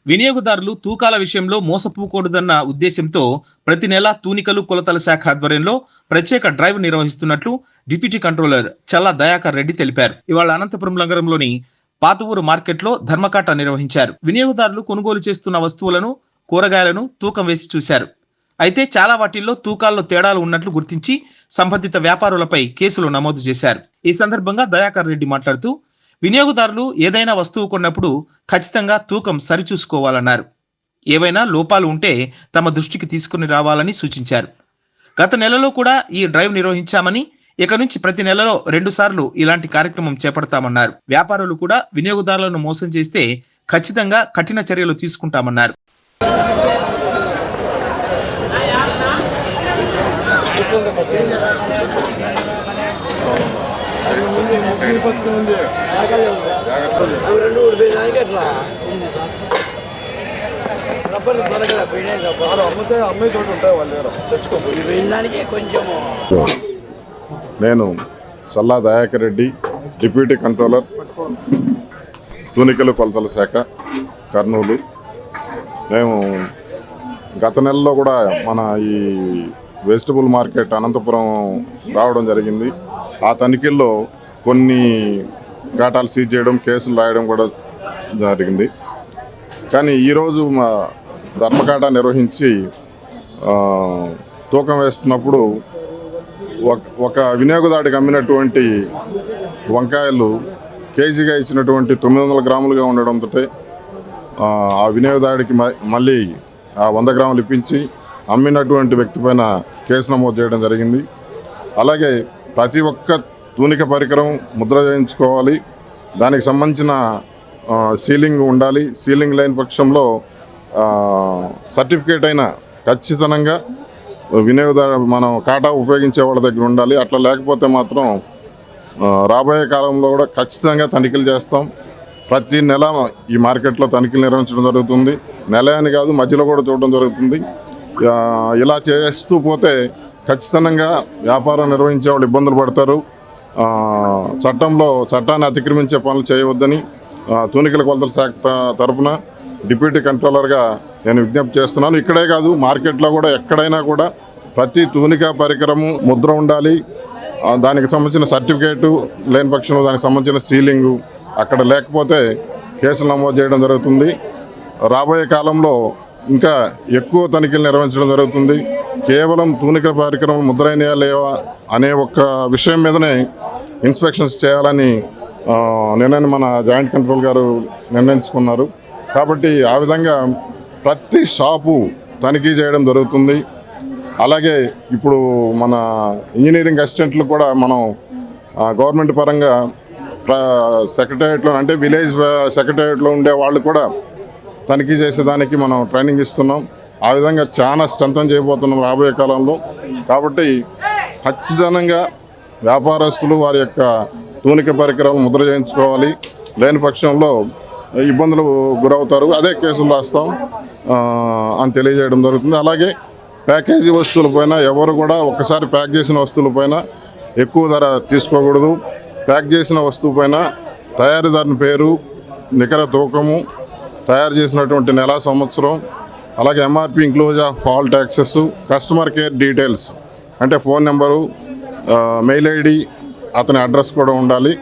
వినియోగదారులు తూకాల విషయంలో మోసపోకూడదన్న ఉద్దేశంతో ప్రతి నెల తూనికలు కొలతల శాఖ ఆధ్వర్యంలో ప్రత్యేక డ్రైవ్ నిర్వహిస్తున్నట్లు డిప్యూటీ కంట్రోలర్ చల్లా దయాకర్ రెడ్డి తెలిపారు. ఇవాళ అనంతపురం నగరంలోని పాతవూరు మార్కెట్లో ధర్మకాట నిర్వహించారు. వినియోగదారులు కొనుగోలు చేస్తున్న వస్తువులను, కూరగాయలను తూకం వేసి చూశారు. అయితే చాలా వాటిల్లో తూకాల్లో తేడాలు ఉన్నట్లు గుర్తించి సంబంధిత వ్యాపారులపై కేసులు నమోదు చేశారు. ఈ సందర్భంగా దయాకర్ రెడ్డి మాట్లాడుతూ వినియోగదారులు ఏదైనా వస్తువు కొన్నప్పుడు ఖచ్చితంగా తూకం సరిచూసుకోవాలన్నారు. ఏవైనా లోపాలు ఉంటే తమ దృష్టికి తీసుకుని రావాలని సూచించారు. గత నెలలో కూడా ఈ డ్రైవ్ నిర్వహించామని, ఇక నుంచి ప్రతి నెలలో 2 సార్లు ఇలాంటి కార్యక్రమం చేపడతామన్నారు. వ్యాపారులు కూడా వినియోగదారులను మోసం చేస్తే ఖచ్చితంగా కఠిన చర్యలు తీసుకుంటామన్నారు. నేను చల్లా దయాకర్ రెడ్డి, డిప్యూటీ కంట్రోలర్, తూనికలు కొలతల శాఖ, కర్నూలు. మేము గత నెలలో కూడా మన ఈ వెజిటబుల్ మార్కెట్ అనంతపురం రావడం జరిగింది. ఆ తనిఖీల్లో కొన్ని ఘాటాలు సీజ్ చేయడం, కేసులు రాయడం కూడా జరిగింది. కానీ ఈరోజు మా ధర్మకాట నిర్వహించి తూకం వేస్తున్నప్పుడు ఒక వినియోగదారుడికి అమ్మినటువంటి వంకాయలు కేజీగా ఇచ్చినటువంటి 900 గ్రాములుగా ఉండడంతో ఆ వినియోగదారుడికి మళ్ళీ ఆ 100 గ్రాములు ఇప్పించి అమ్మినటువంటి వ్యక్తి పైన కేసు నమోదు చేయడం జరిగింది. అలాగే ప్రతి ఒక్క తూనిక పరికరం ముద్ర చేయించుకోవాలి, దానికి సంబంధించిన సీలింగ్ ఉండాలి. సీలింగ్ లేని పక్షంలో సర్టిఫికేట్ అయినా ఖచ్చితంగా వినియోగదారు మనం కాటా ఉపయోగించే వాళ్ళ దగ్గర ఉండాలి. అట్లా లేకపోతే మాత్రం రాబోయే కాలంలో కూడా ఖచ్చితంగా తనిఖీలు చేస్తాం. ప్రతి నెల ఈ మార్కెట్లో తనిఖీలు నిర్వహించడం జరుగుతుంది. నెల అని కాదు, మధ్యలో కూడా చూడడం జరుగుతుంది. ఇలా చేస్తూ పోతే ఖచ్చితంగా వ్యాపారం నిర్వహించే వాళ్ళు ఇబ్బందులు పడతారు. చట్టాన్ని అతిక్రమించే పనులు చేయవద్దని తూనికల కొలతల శాఖ తరఫున డిప్యూటీ కంట్రోలర్గా నేను విజ్ఞప్తి చేస్తున్నాను. ఇక్కడే కాదు, మార్కెట్లో కూడా ఎక్కడైనా కూడా ప్రతి తూనిక పరికరము ముద్ర ఉండాలి. దానికి సంబంధించిన సర్టిఫికేటు లేని పక్షంలో దానికి సంబంధించిన సీలింగు అక్కడ లేకపోతే కేసులు నమోదు చేయడం జరుగుతుంది. రాబోయే కాలంలో ఇంకా ఎక్కువ తనిఖీలు నిర్వహించడం జరుగుతుంది. కేవలం తూనిక పరికరం ముద్రైనయా లేవా అనే ఒక్క విషయం మీదనే ఇన్స్పెక్షన్స్ చేయాలని మన జాయింట్ కంట్రోల్ గారు నిర్ణయించుకున్నారు. కాబట్టి ఆ విధంగా ప్రతి షాపు తనిఖీ చేయడం జరుగుతుంది. అలాగే ఇప్పుడు మన ఇంజనీరింగ్ అసిస్టెంట్లు కూడా మనం గవర్నమెంట్ పరంగా సెక్రటేరియట్లో అంటే విలేజ్ సెక్రటేరియట్లో ఉండే వాళ్ళు కూడా తనిఖీ చేసేదానికి మనం ట్రైనింగ్ ఇస్తున్నాం. ఆ విధంగా చాలా స్ట్రెంథన్ చేయబోతున్నాం రాబోయే కాలంలో. కాబట్టి ఖచ్చితంగా వ్యాపారస్తులు వారి యొక్క తూనిక పరికరాలు ముద్ర చేయించుకోవాలి. లేని పక్షంలో ఇబ్బందులు గురవుతారు. అదే కేసులు రాస్తాం అని తెలియజేయడం జరుగుతుంది. అలాగే ప్యాకేజీ వస్తువులపైన ఎవరు కూడా ఒక్కసారి ప్యాక్ చేసిన వస్తువులపైన ఎక్కువ ధర తీసుకోకూడదు. ప్యాక్ చేసిన వస్తువు పైన తయారీదారుని పేరు, నికర తూకము, తయారు చేసినటువంటి నెల, సంవత్సరం, అలాగే MRP include of all taxes, customer care details అంటే ఫోన్ నెంబరు, మెయిల్ ఐడి, అతని అడ్రస్ కూడా ఉండాలి.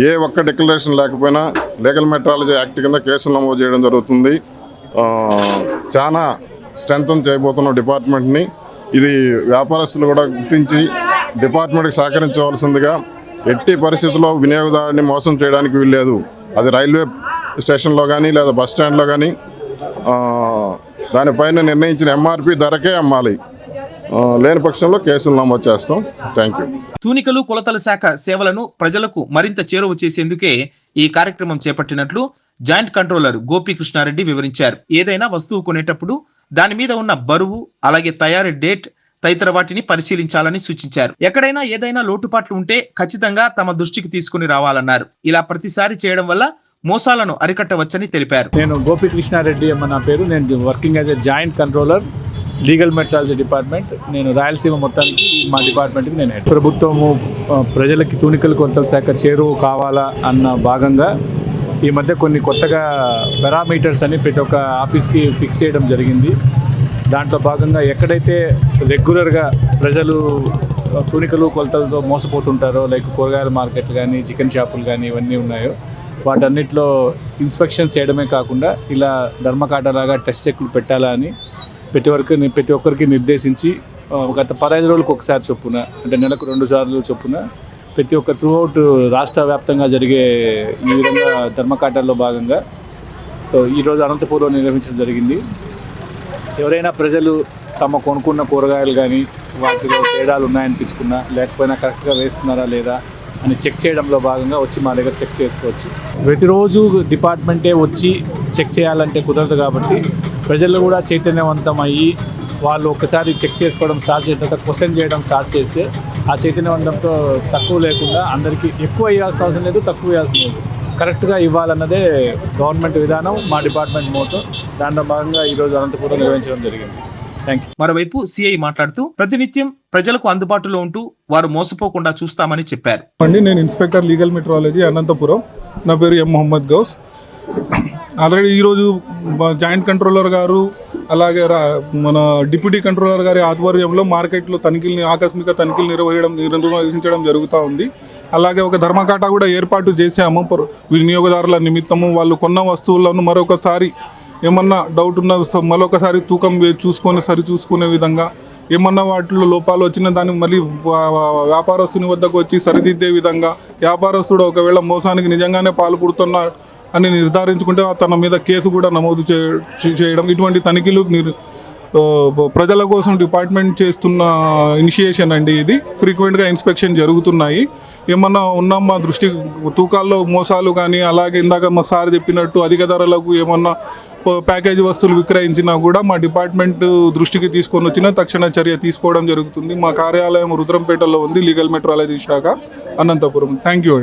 ఏ ఒక్క డిక్లరేషన్ లేకపోయినా లీగల్ మెట్రాలజీ యాక్ట్ కింద కేసులు నమోదు చేయడం జరుగుతుంది. చాలా స్ట్రెంథన్ చేయబోతున్న డిపార్ట్మెంట్ని ఇది వ్యాపారస్తులు కూడా గుర్తించి డిపార్ట్మెంట్కి సహకరించవలసిందిగా, ఎట్టి పరిస్థితుల్లో వినియోగదారుని మోసం చేయడానికి వీల్లేదు. అది రైల్వే స్టేషన్లో కానీ లేదా బస్ స్టాండ్లో కానీ దానిపైన నిర్ణయించిన ఎంఆర్పి ధరకే అమ్మాలి. లేని పక్షంలో కేసులు నమోదు చేస్తాం. Thank you. తూనికలు కొలతల శాఖ సేవలను ప్రజలకు మరింత చేరువ చేసేందుకే ఈ కార్యక్రమం చేపట్టినట్లు జాయింట్ కంట్రోలర్ గోపీకృష్ణారెడ్డి వివరించారు. ఏదైనా వస్తువు కొనేటప్పుడు దాని మీద ఉన్న బరువు, అలాగే తయారీ డేట్ తదితర వాటిని పరిశీలించాలని సూచించారు. ఎక్కడైనా ఏదైనా లోటుపాట్లు ఉంటే ఖచ్చితంగా తమ దృష్టికి తీసుకుని రావాలన్నారు. ఇలా ప్రతిసారి చేయడం వల్ల మోసాలను అరికట్టవచ్చని తెలిపారు. నేను గోపీకృష్ణారెడ్డి అమ్మ నా పేరు. నేను working as a joint controller, legal metrology department. నేను రాయలసీమ మొత్తానికి మా డిపార్ట్మెంట్కి నేను హెడ్. ప్రభుత్వము ప్రజలకి తూనికలు కొలతల శాఖ చేరువ కావాలా అన్న భాగంగా ఈ మధ్య కొన్ని కొత్తగా పారామీటర్స్ అని ప్రతి ఒక్క ఆఫీస్కి ఫిక్స్ చేయడం జరిగింది. దాంట్లో భాగంగా ఎక్కడైతే రెగ్యులర్గా ప్రజలు తూనికలు కొలతలతో మోసపోతుంటారో, లైక్ కూరగాయల మార్కెట్లు కానీ, చికెన్ షాపులు కానీ ఇవన్నీ ఉన్నాయో, వాటన్నిటిలో ఇన్స్పెక్షన్స్ చేయడమే కాకుండా ఇలా ధర్మకాటలాగా టెస్ట్ చెక్లు పెట్టాలా అని ప్రతి ఒక్కరికి నిర్దేశించి గత 15 రోజులకు ఒకసారి చొప్పున, అంటే నెలకు 2 సార్లు చొప్పున ప్రతి ఒక్క త్రూఅవుట్ రాష్ట్ర వ్యాప్తంగా జరిగే ఈ విధంగా ధర్మకాటల్లో భాగంగా సో ఈరోజు అనంతపూర్లో నిర్వహించడం జరిగింది. ఎవరైనా ప్రజలు తమ కొనుక్కున్న కూరగాయలు కానీ వాటిలో తేడాలు ఉన్నాయనిపించుకున్నా, లేకపోయినా కరెక్ట్గా వేస్తున్నారా లేదా అని చెక్ చేయడంలో భాగంగా వచ్చి మా దగ్గర చెక్ చేసుకోవచ్చు. ప్రతిరోజు డిపార్ట్మెంటే వచ్చి చెక్ చేయాలంటే కుదరదు కాబట్టి ప్రజలు కూడా చైతన్యవంతం అయ్యి వాళ్ళు ఒక్కసారి చెక్ చేసుకోవడం స్టార్ట్ చేసిన తర్వాత క్వశ్చన్ చేయడం స్టార్ట్ చేస్తే ఆ చైతన్యవంతంతో తక్కువ లేకుండా అందరికీ ఎక్కువ ఇవ్వాల్సిన అవసరం లేదు, తక్కువ ఇవ్వాల్సిన లేదు, కరెక్ట్గా ఇవ్వాలన్నదే గవర్నమెంట్ విధానం, మా డిపార్ట్మెంట్ మోటో. దాంట్లో భాగంగా ఈరోజు అనంతపురం నిర్వహించడం జరిగింది. Thank you. మరోవైపు సిఐ మాట్లాడుతూ ప్రతినిత్యం ప్రజలకు అందుబాటులో ఉంటూ వారు మోసపోకుండా చూస్తామని చెప్పారు. నేను ఇన్స్పెక్టర్ లీగల్ మెట్రాలజీ అనంతపురం. నా పేరు ఎం మొహమ్మద్ గౌస్. ఆల్రెడీ ఈరోజు జాయింట్ కంట్రోలర్ గారు అలాగే మన డిప్యూటీ కంట్రోలర్ గారి ఆధ్వర్యంలో మార్కెట్లో ఆకస్మిక తనిఖీలు నిర్వహించడం జరుగుతూ ఉంది. అలాగే ఒక ధర్మకాట కూడా ఏర్పాటు చేసాము వినియోగదారుల నిమిత్తము. వాళ్ళు కొన్న వస్తువులను మరొకసారి ఏమన్నా డౌట్ ఉన్న మరొకసారి తూకం సరిచూసుకునే విధంగా, ఏమన్నా వాటిలో లోపాలు వచ్చిన దాన్ని మళ్ళీ వ్యాపారస్తుని వద్దకు వచ్చి సరిదిద్దే విధంగా, వ్యాపారస్తుడు ఒకవేళ మోసానికి నిజంగానే పాల్పడుతున్నా అని నిర్ధారించుకుంటే తన మీద కేసు కూడా నమోదు చేయడం, ఇటువంటి తనిఖీలు ప్రజల కోసం డిపార్ట్మెంట్ చేస్తున్న ఇనిషియేషన్ అండి. ఇది ఫ్రీక్వెంట్గా ఇన్స్పెక్షన్ జరుగుతున్నాయి. ఏమన్నా ఉన్న మా దృష్టి తూకాల్లో మోసాలు కానీ, అలాగే ఇందాక మా సార్ చెప్పినట్టు అధిక ధరలకు ఏమన్నా ప్యాకేజీ వస్తువులు విక్రయించినా కూడా మా డిపార్ట్మెంట్ దృష్టికి తీసుకొని వచ్చిన తక్షణ చర్య తీసుకోవడం జరుగుతుంది. మా కార్యాలయం రుద్రంపేటలో ఉంది, లీగల్ మెట్రాలజీ శాఖ, అనంతపురం. Thank you.